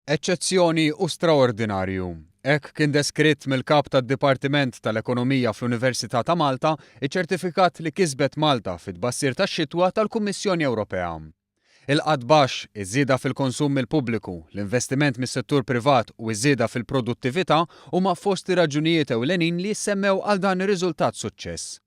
Eċċezzjoni u straordinarju. Hekk kien deskritt mill-kap tad-Dipartiment tal-Ekonomija fl-Università ta' Malta iċ-ċertifikat li kisbet Malta fit-tbassir tax-xitwa tal-Kummissjoni Ewropea. Il-qatt baxx, iż-żieda fil-konsum mill-pubbliku, l-investiment mis-settur privat u ż-żieda fil-produttività huma fost ir-raġunijiet ewlenin li jsemmew għal dan ir-riżultat suċċess.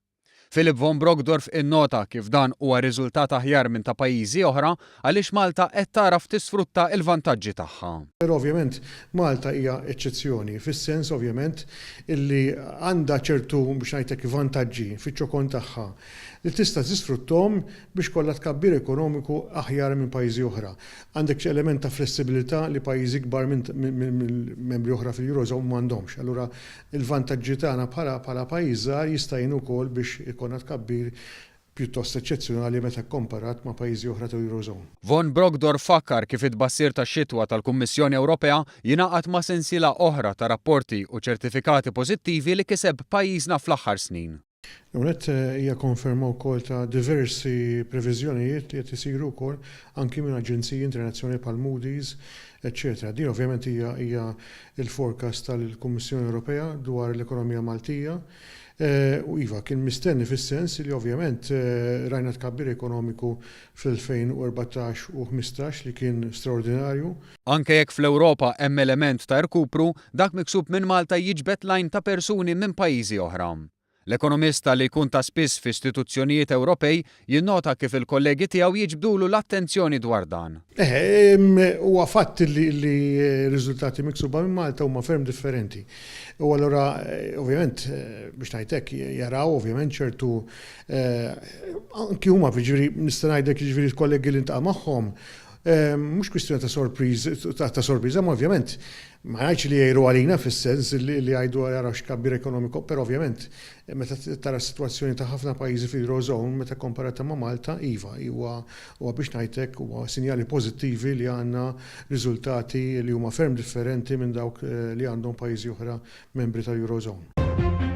Philip von Brokdorf innota kif dan huwa riżultat aħjar minn ta' pajjiżi oħra għaliex Malta qed taraf tisfrutta l-vantaġġi tagħha. Però ovvjament Malta hija eċċezzjoni, fis-sens ovvjament illi għandha ċertu biex ngħidlek vantaġġi fiċ-ċokon tagħha li tista' tisfruttom biex kollha tkabbir ekonomiku aħjar minn pajjiżi oħra. Għandek xi element ta' flessibilità li pajjiżi kbar minn membri oħra fil-Eurozone m'għandhomx. Allura il-vantaġġi tagħna bħala pajjiż żgħar jista' jgħinu wkoll biex ikollna tkabbir pjuttost eċċezzjonali meta kkomparat ma' pajjiżi oħra tal-Eurozone. Von Brokdorf fakkar kif it-tbassir tax-xitwa tal-Kummissjoni Ewropea jingħaqad ma' sensiela oħra ta' rapporti u ċertifikati pożittivi li kiseb pajjiżna fl-aħħar snin. Unet hija konferma wkoll ta' diversi previżjonijiet li qed isiru wkoll anki minn aġenziji internazzjonali bħal Moody's, eċċetera. Din ovvjament hija l-forecast tal-Kummissjoni Ewropea dwar l-ekonomija Maltija. U iva, kien mistenni fis-sens li ovvjament rajna tkabbir ekonomiku fl-2014 u 15 li kien straordinarju. Anke jekk fl-Ewropa hemm element ta' rkupru, dak miksub minn Malta jiġbed lajn ta' persuni minn pajjiżi oħra. L-ekonomista li jkun ta' spiss f'istituzzjonijiet Ewropej jinnota kif il-kollegi tiegħu jiġbdulu l-attenzjoni dwar dan. Huwa fatt li riżultati miksuba minn Malta huma ferm differenti. U allura ovvjament biex ngħidlek jaraw ovvjament ċertu anki huma jiġifieri nista' ngħidlek jiġifieri kollegi li ntaqa' magħhom mhux kwistjoni ta' sorpriża, ma ovvjament ma ngħidx li jgħidu għalina fis-sens li jgħidu jaraw x'kabbir ekonomiku, però ovvjament meta tara s-sitwazzjoni ta' ħafna pajjiżi fil-Eurozone meta komparata ma' Malta, iva huwa biex ngħidlek huwa sinjali pożittivi li għandna riżultati li huma ferm differenti minn dawk li għandhom pajjiżi oħra membri tal-Eurozone.